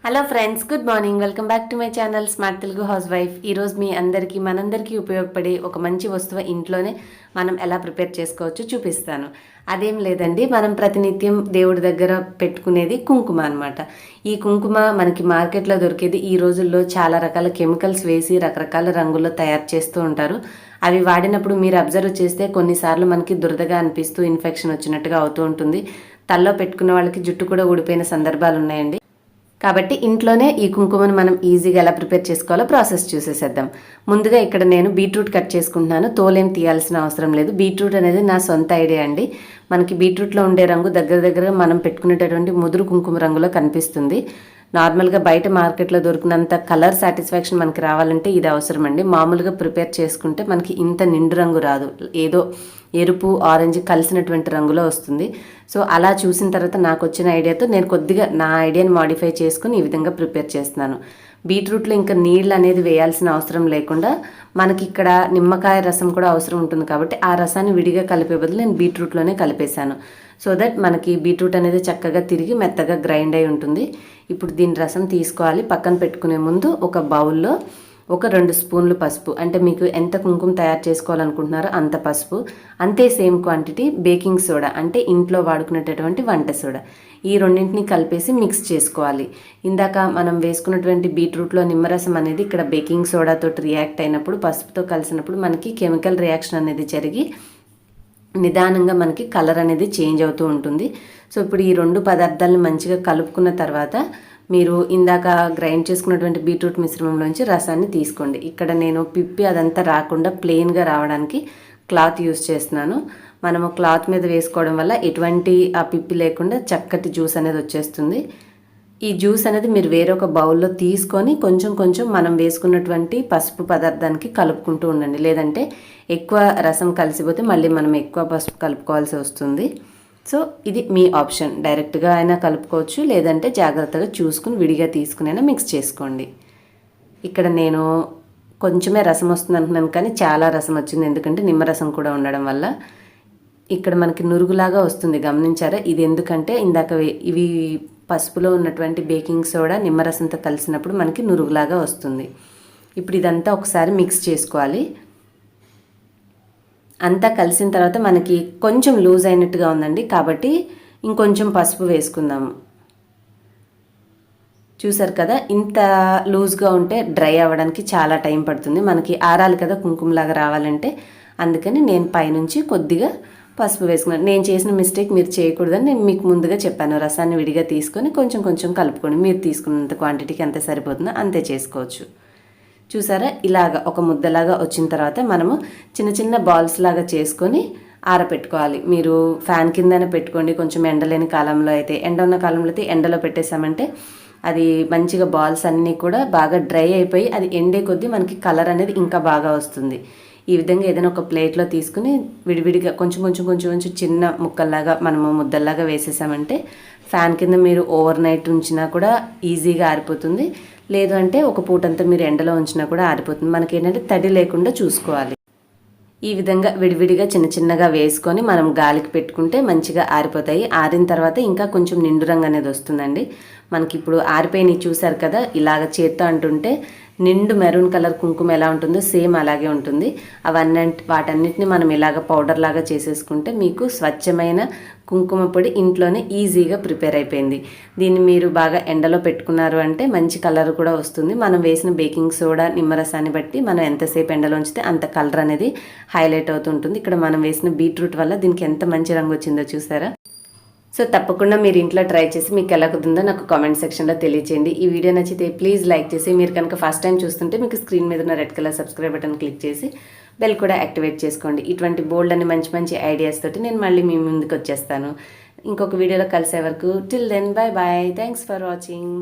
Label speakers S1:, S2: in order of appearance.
S1: Hello friends, good morning. Welcome back to my channel smart Telugu house wife. ఈరోజు మీ అందరికీ మనందరికీ ఉపయోగపడే ఒక మంచి వస్తువు ఇంట్లోనే మనం ఎలా ప్రిపేర్ చేసుకోవచ్చో చూపిస్తాను. అదేం లేదండి, మనం ప్రతినిత్యం దేవుడి దగ్గర పెట్టుకునేది కుంకుమ అనమాట. ఈ కుంకుమ మనకి మార్కెట్లో దొరికేది. ఈ రోజుల్లో చాలా రకాల కెమికల్స్ వేసి రకరకాల రంగుల్లో తయారు చేస్తూ ఉంటారు. అవి వాడినప్పుడు మీరు అబ్జర్వ్ చేస్తే కొన్నిసార్లు మనకి దురదగా అనిపిస్తూ ఇన్ఫెక్షన్ వచ్చినట్టుగా అవుతూ ఉంటుంది. తల్లో పెట్టుకున్న వాళ్ళకి జుట్టు కూడా ఊడిపోయిన సందర్భాలు ఉన్నాయండి. కాబట్టి ఇంట్లోనే ఈ కుంకుమను మనం ఈజీగా ఎలా ప్రిపేర్ చేసుకోవాలో ప్రాసెస్ చూసేసేద్దాం. ముందుగా ఇక్కడ నేను బీట్రూట్ కట్ చేసుకుంటున్నాను. తోలేం తీయాల్సిన అవసరం లేదు. బీట్రూట్ అనేది నా సొంత ఐడియా అండి. మనకి బీట్రూట్లో ఉండే రంగు దగ్గర మనం పెట్టుకునేటటువంటి ముదురు కుంకుమ రంగులో కనిపిస్తుంది. నార్మల్గా బయట మార్కెట్లో దొరికినంత కలర్ సాటిస్ఫాక్షన్ మనకి రావాలంటే ఇది అవసరం అండి. మామూలుగా ప్రిపేర్ చేసుకుంటే మనకి ఇంత నిండు రంగు రాదు, ఏదో ఎరుపు ఆరెంజ్ కలిసినటువంటి రంగులో వస్తుంది. సో అలా చూసిన తర్వాత నాకు వచ్చిన ఐడియాతో నేను కొద్దిగా నా ఐడియాని మాడిఫై చేసుకుని ఈ విధంగా ప్రిపేర్ చేస్తున్నాను. బీట్రూట్లో ఇంకా నీళ్ళు అనేది వేయాల్సిన అవసరం లేకుండా మనకి ఇక్కడ నిమ్మకాయ రసం కూడా అవసరం ఉంటుంది. కాబట్టి ఆ రసాన్ని విడిగా కలిపే బదులు నేను బీట్రూట్లోనే కలిపేశాను. సో దట్ మనకి బీట్రూట్ అనేది చక్కగా తిరిగి మెత్తగా గ్రైండ్ అయి ఉంటుంది. ఇప్పుడు దీని రసం తీసుకోవాలి. పక్కన పెట్టుకునే ముందు ఒక బౌల్లో ఒక 2 స్పూన్లు పసుపు, అంటే మీకు ఎంత కుంకుమ తయారు చేసుకోవాలనుకుంటున్నారో అంత పసుపు, అంతే సేమ్ క్వాంటిటీ బేకింగ్ సోడా, అంటే ఇంట్లో వాడుకునేటటువంటి వంట సోడా, ఈ రెండింటిని కలిపేసి మిక్స్ చేసుకోవాలి. ఇందాక మనం వేసుకున్నటువంటి బీట్రూట్లో నిమ్మరసం అనేది ఇక్కడ బేకింగ్ సోడాతో రియాక్ట్ అయినప్పుడు, పసుపుతో కలిసినప్పుడు మనకి కెమికల్ రియాక్షన్ అనేది జరిగి నిదానంగా మనకి కలర్ అనేది చేంజ్ అవుతూ ఉంటుంది. సో ఇప్పుడు ఈ 2 పదార్థాలను మంచిగా కలుపుకున్న తర్వాత మీరు ఇందాక గ్రైండ్ చేసుకున్నటువంటి బీట్రూట్ మిశ్రమంలోంచి రసాన్ని తీసుకోండి. ఇక్కడ నేను పిప్పి అదంతా రాకుండా ప్లెయిన్గా రావడానికి క్లాత్ యూస్ చేస్తున్నాను. మనము క్లాత్ మీద వేసుకోవడం వల్ల ఎటువంటి ఆ పిప్పి లేకుండా చక్కటి జ్యూస్ అనేది వచ్చేస్తుంది. ఈ జ్యూస్ అనేది మీరు వేరొక బౌల్లో తీసుకొని కొంచెం కొంచెం మనం వేసుకున్నటువంటి పసుపు పదార్థానికి కలుపుకుంటూ ఉండండి. లేదంటే ఎక్కువ రసం కలిసిపోతే మళ్ళీ మనం ఎక్కువ పసుపు కలుపుకోవాల్సి వస్తుంది. సో ఇది మీ ఆప్షన్. డైరెక్ట్గా అయినా కలుపుకోవచ్చు, లేదంటే జాగ్రత్తగా చూసుకుని విడిగా తీసుకునైనా మిక్స్ చేసుకోండి. ఇక్కడ నేను కొంచెమే రసం వస్తుంది అనుకున్నాను, కానీ చాలా రసం వచ్చింది. ఎందుకంటే నిమ్మరసం కూడా ఉండడం వల్ల ఇక్కడ మనకి నురుగులాగా వస్తుంది. గమనించారా? ఇది ఎందుకంటే ఇందాక ఇవి పసుపులో ఉన్నటువంటి బేకింగ్ సోడా నిమ్మరసంతో కలిసినప్పుడు మనకి నురుగులాగా వస్తుంది. ఇప్పుడు ఇదంతా ఒకసారి మిక్స్ చేసుకోవాలి. అంతా కలిసిన తర్వాత మనకి కొంచెం లూజ్ అయినట్టుగా ఉందండి, కాబట్టి ఇంకొంచెం పసుపు వేసుకుందాము. చూసారు కదా, ఇంత లూజ్గా ఉంటే డ్రై అవ్వడానికి చాలా టైం పడుతుంది. మనకి ఆరాలి కదా కుంకుమలాగా రావాలంటే, అందుకని నేను పైనుంచి కొద్దిగా పసుపు వేసుకున్నాను. నేను చేసిన మిస్టేక్ మీరు చేయకూడదని నేను మీకు ముందుగా చెప్పాను. రసాన్ని విడిగా తీసుకొని కొంచెం కొంచెం కలుపుకోండి. మీరు తీసుకున్నంత క్వాంటిటీకి ఎంత సరిపోతుందో అంతే చేసుకోవచ్చు. చూసారా, ఇలాగా ఒక ముద్దలాగా వచ్చిన తర్వాత మనము చిన్న చిన్న బాల్స్ లాగా చేసుకొని ఆరపెట్టుకోవాలి. మీరు ఫ్యాన్ కిందనే పెట్టుకోండి. కొంచెం ఎండలేని కాలంలో అయితే, ఎండ ఉన్న కాలంలో అయితే ఎండలో పెట్టేసామంటే అది మంచిగా బాల్స్ అన్నీ కూడా బాగా డ్రై అయిపోయి అది ఎండే కొద్దీ మనకి కలర్ అనేది ఇంకా బాగా వస్తుంది. ఈ విధంగా ఏదైనా ఒక ప్లేట్లో తీసుకుని విడివిడిగా కొంచెం కొంచెం కొంచెం కొంచెం చిన్న ముక్కల్లాగా మనము ముద్దల్లాగా వేసేసామంటే ఫ్యాన్ కింద మీరు ఓవర్ నైట్ ఉంచినా కూడా ఈజీగా ఆరిపోతుంది. లేదు అంటే ఒక పూటంతా మీరు ఎండలో ఉంచినా కూడా ఆరిపోతుంది. మనకి ఏంటంటే తడి లేకుండా చూసుకోవాలి. ఈ విధంగా విడివిడిగా చిన్న చిన్నగా వేసుకొని మనం గాలికి పెట్టుకుంటే మంచిగా ఆరిపోతాయి. ఆరిన తర్వాత ఇంకా కొంచెం నిండు రంగు అనేది వస్తుందండి. మనకి ఇప్పుడు ఆరిపోయినవి చూసారు కదా, ఇలాగ చేత్తో అంటుంటే నిండు మెరూన్ కలర్ కుంకుమ ఎలా ఉంటుందో సేమ్ అలాగే ఉంటుంది. వాటన్నిటిని మనం ఇలాగ పౌడర్ లాగా చేసేసుకుంటే మీకు స్వచ్ఛమైన కుంకుమ పొడి ఇంట్లోనే ఈజీగా ప్రిపేర్ అయిపోయింది. దీన్ని మీరు బాగా ఎండలో పెట్టుకున్నారు అంటే మంచి కలర్ కూడా వస్తుంది. మనం వేసిన బేకింగ్ సోడా నిమ్మరసాన్ని బట్టి మనం ఎంతసేపు ఎండలో ఉంచితే అంత కలర్ అనేది హైలైట్ అవుతుంటుంది. ఇక్కడ మనం వేసిన బీట్రూట్ వల్ల దీనికి ఎంత మంచి రంగు వచ్చిందో చూసారా? సో తప్పకుండా మీరు ఇంట్లో ట్రై చేసి మీకు ఎలా కుదిరిందో నాకు కామెంట్ సెక్షన్లో తెలియచేయండి. ఈ వీడియో నచ్చితే ప్లీజ్ లైక్ చేసి, మీరు కనుక ఫస్ట్ టైం చూస్తుంటే మీకు స్క్రీన్ మీద ఉన్న red colour subscribe button click చేసి బెల్ కూడా యాక్టివేట్ చేసుకోండి. ఇటువంటి బోల్డ్ అని మంచి మంచి ఐడియాస్ తోటి నేను మళ్ళీ మీ ముందుకు వచ్చేస్తాను. ఇంకొక వీడియోలో కలిసే వరకు till then bye bye. Thanks for watching.